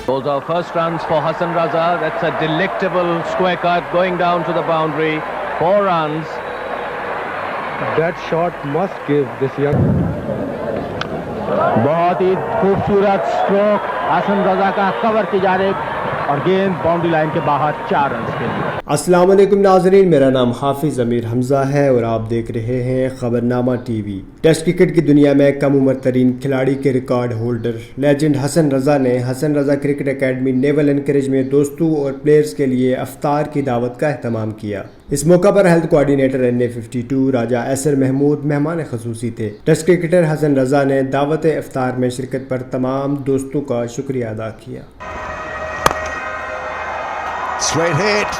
Those are first runs for Hassan Raza. That's a delectable square cut going down to the boundary. 4 runs. That shot must give this young. बहुत ही खूबसूरत stroke Hasan Raza का cover की जानिब और गेंद boundary line के बाहर 4 run के लिए। अस्सलाम वालेकुम नाज़रीन, मेरा नाम हाफिज़ अमीर हमज़ा है और आप देख रहे हैं खबरनामा टीवी। टेस्ट क्रिकेट की दुनिया में कम उम्र तरीन खिलाड़ी के रिकॉर्ड होल्डर लेजेंड हसन रज़ा ने हसन रज़ा क्रिकेट एकेडमी नेवल एनकरेज में दोस्तों और प्लेयर्स के लिए अफ्तार की दावत का अहतमाम किया। इस मौका पर हेल्थ कोऑर्डिनेटर NA52 राजा एसर महमूद मेहमान खसूसी थे। टेस्ट क्रिकेटर हसन रज़ा ने दावत अफ्तार में शिरकत पर तमाम दोस्तों का शुक्रिया अदा किया। Straight hit.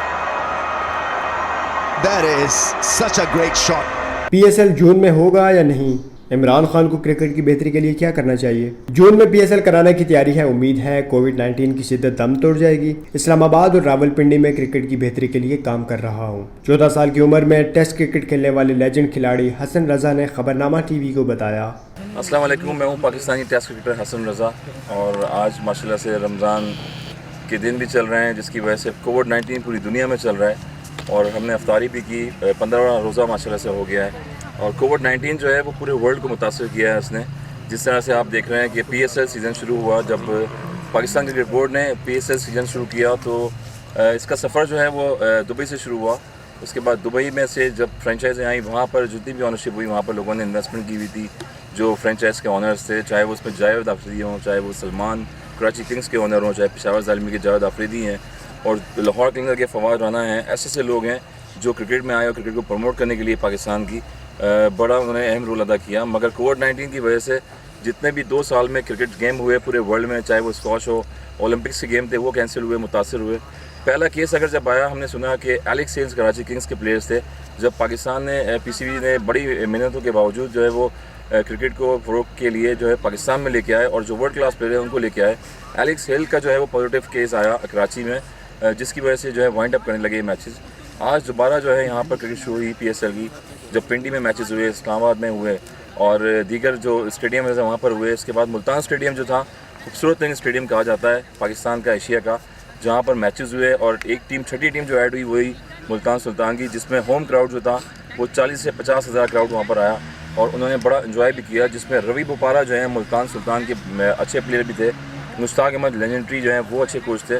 That is such a great shot. PSL जून में होगा या नहीं? इमरान खान को क्रिकेट की बेहतरी के लिए क्या करना चाहिए? जून में PSL कराने की तैयारी है। उम्मीद है कोविड-19 की शिद्दत दम तोड़ जाएगी। इस्लामाबाद और रावलपिंडी में क्रिकेट की बेहतरी के लिए काम कर रहा हूँ। 14 साल की उम्र में टेस्ट क्रिकेट खेलने वाले लेजेंड खिलाड़ी हसन रज़ा ने खबरनामा टीवी को बताया। अस्सलाम वालेकुम, मैं हूँ पाकिस्तानी टेस्ट क्रिकेटर हसन रज़ा और आज माशाल्लाह से रमज़ान के दिन भी चल रहे हैं, जिसकी वजह से कोविड-19 पूरी दुनिया में चल रहा है और हमने अफ्तारी भी की। 15वां रोज़ा माशाल्लाह से हो गया है और कोविड-19 जो है वो पूरे वर्ल्ड को मुतासर किया है उसने। जिस तरह से आप देख रहे हैं कि PSL सीज़न शुरू हुआ, जब पाकिस्तान क्रिकेट बोर्ड ने PSL सीज़न शुरू किया तो इसका सफ़र जो है वो दुबई से शुरू हुआ। उसके बाद दुबई में से जब फ्रेंचाइज़ें आई, वहाँ पर जितनी भी ऑनरशिप हुई वहाँ पर लोगों ने इन्वेस्टमेंट की हुई थी। जो फ्रेंचाइज़ के ऑनर्स थे, चाहे वो उसमें जावेद आफरीदी हों, चाहे वो सलमान कराची किंग्स के ऑनर हों, चाहे पेशावर ज़ालिमी के जावेद आफरीदी हैं और लाहौर किंग्स के फवाद राना हैं, ऐसे लोग हैं जो क्रिकेट में आए और क्रिकेट को प्रमोट करने के लिए पाकिस्तान की बड़ा उन्होंने अहम रोल अदा किया। मगर कोविड-19 की वजह से जितने भी 2 साल में क्रिकेट गेम हुए पूरे वर्ल्ड में, चाहे वो स्क्वॉश हो, ओलंपिक्स के गेम थे, वो कैंसिल हुए, मुतासर हुए। पहला केस अगर जब आया, हमने सुना कि एलेक्स सेल्स कराची किंग्स के प्लेयर्स थे। जब पाकिस्तान ने PCB ने बड़ी मेहनतों के बावजूद जो है वो क्रिकेट को फ़रोग के लिए जो है पाकिस्तान में लेके आए और जो वर्ल्ड क्लास प्लेयर है उनको लेके आए। एलेक्स हेल का जो है वो पॉजिटिव केस आया कराची में, जिसकी वजह से जो है वाइंड अप करने लगे मैचेस। आज दोबारा जो है यहाँ पर क्रिकेट शुरू हुई PSL की, जब पिंडी में मैचेस हुए, इस्लामाबाद में हुए और दीगर जो स्टेडियम है वहाँ पर हुए। इसके बाद मुल्तान स्टेडियम जो था, खूबसूरत तरीन स्टेडियम कहा जाता है पाकिस्तान का, एशिया का, जहाँ पर मैचेस हुए और एक टीम, छठी टीम जो ऐड हुई वही मुल्तान सुल्तान की, जिसमें होम क्राउड जो था वो 40 से 50 हज़ार क्राउड वहाँ पर आया और उन्होंने बड़ा इन्जॉय भी किया। जिसमें रवि बोपारा जो है मुल्तान सुल्तान के अच्छे प्लेयर भी थे, मुश्ताक अहमद लेजेंडरी जो हैं वो अच्छे कोच थे।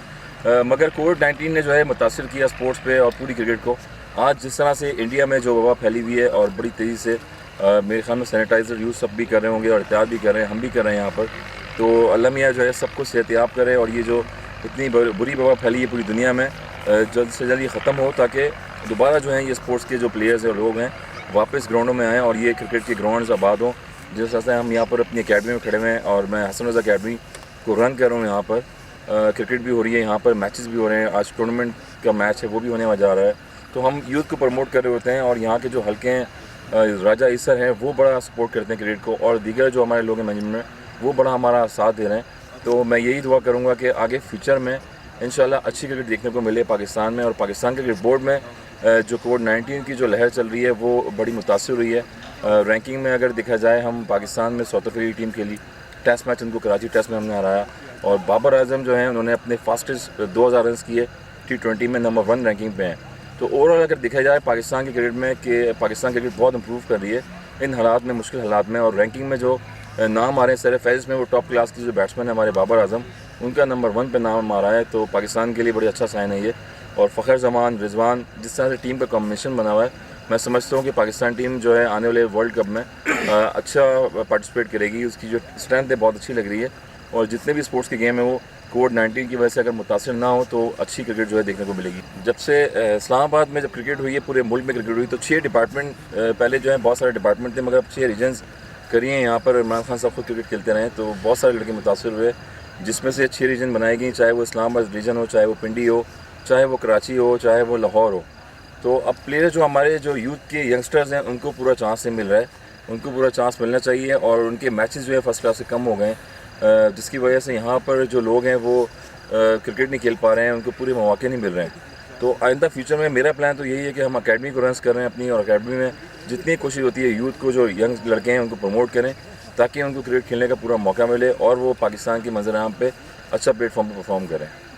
मगर कोविड-19 ने जो है मुतासर किया स्पोर्ट्स पे और पूरी क्रिकेट को। आज जिस तरह से इंडिया में जो वबा फैली हुई है और बड़ी तेज़ी से मेरे ख्याल में सैनिटाइज़र यूज़ सब भी कर रहे होंगे और एहतियात भी कर रहे हैं, हम भी कर रहे हैं यहाँ पर। तो अल्लाह मियाँ जो है सबको सेहतियाब करे और ये जो इतनी बुरी वबा फैली है पूरी दुनिया में जल्द से जल्द ये ख़त्म हो, ताकि दोबारा जो है ये स्पोर्ट्स के जो प्लेयर्स और लोग हैं वापस ग्राउंडों में आएँ और ये क्रिकेट के ग्राउंड्स आबाद हों। जिस तरह से हम यहाँ पर अपनी अकेडमी में खड़े हुए हैं और मैं हसन रज़ा अकेडमी को रन कर रहा हूँ। यहाँ पर क्रिकेट भी हो रही है, यहाँ पर मैचेस भी हो रहे हैं। आज टूर्नामेंट का मैच है वो भी होने जा रहा है। तो हम यूथ को प्रमोट कर रहे होते हैं और यहाँ के जो हल्के हैं राजा ईसर हैं वो बड़ा सपोर्ट करते हैं क्रिकेट को और दीगर जो हमारे लोग हैं मैनेजमेंट में वो बड़ा हमारा साथ दे रहे हैं। तो मैं यही दुआ करूँगा कि आगे फ्यूचर में इंशाल्लाह अच्छी क्रिकेट देखने को मिले पाकिस्तान में। और पाकिस्तान क्रिकेट बोर्ड में जो कोविड-19 की जो लहर चल रही है वो बड़ी मुतासिर हुई है। रैंकिंग में अगर देखा जाए, हम पाकिस्तान में साउथ अफ्रीका टीम के लिए टेस्ट मैच उनको कराची टेस्ट में हमने हराया और बाबर आजम जो हैं उन्होंने अपने फास्टेस्ट 2000 रन किए, T20 में नंबर 1 रैंकिंग पे हैं। तो ओवरऑल अगर देखा जाए पाकिस्तान की क्रिकेट में कि पाकिस्तान क्रिकेट बहुत इंप्रूव कर रही है इन हालात में, मुश्किल हालात में। और रैंकिंग में जो नाम आ रहे हैं सर फहरिस्त में, वो टॉप क्लास की जो बैट्समैन है हमारे बाबर आजम, उनका नंबर 1 पे नाम आ रहा है। तो पाकिस्तान के लिए बड़ी अच्छा साइन है ये। और फ़खर जमान, रिजवान, जिस तरह से टीम का कॉम्बिनेशन बना हुआ है, मैं समझता हूँ कि पाकिस्तान टीम जो है आने वाले वर्ल्ड कप में अच्छा पार्टिसिपेट करेगी। उसकी जो स्ट्रेंथ है बहुत अच्छी लग रही है और जितने भी स्पोर्ट्स के गेम है वो कोविड-19 की वजह से अगर मुतासर ना हो तो अच्छी क्रिकेट जो है देखने को मिलेगी। जब से इस्लामाबाद में जब क्रिकेट हुई है, पूरे मुल्क में क्रिकेट हुई, तो 6 डिपार्टमेंट पहले जो है बहुत सारे डिपार्टमेंट थे, मगर अब 6 रीजन्स करी हैं। यहाँ पर इमरान खान साहब खुद क्रिकेट खेलते रहे तो बहुत सारे लड़के मुतासर हुए, जिसमें से 6 रीजन बनाई गई, चाहे वो इस्लामाबाद रीजन हो, चाहे वो पिंडी हो, चाहे वो कराची हो, चाहे वो लाहौर हो। तो अब प्लेयर जो हमारे जो यूथ के यंगस्टर्स हैं उनको पूरा चांस नहीं मिल रहा है, उनको पूरा चांस मिलना चाहिए और उनके मैचेस जो है फर्स्ट क्लास से कम हो गए, जिसकी वजह से यहाँ पर जो लोग हैं वो क्रिकेट नहीं खेल पा रहे हैं, उनको पूरे मौके नहीं मिल रहे हैं। तो आइंदा फ्यूचर में मेरा प्लान तो यही है कि हम अकेडमी को रन कर रहे हैं अपनी, और अकेडमी में जितनी कोशिश होती है यूथ को, जो यंग लड़के हैं उनको प्रमोट करें ताकि उनको क्रिकेट खेलने का पूरा मौका मिले और वो पाकिस्तान की मंजर आम पे अच्छा प्लेटफॉर्म पर परफॉर्म करें।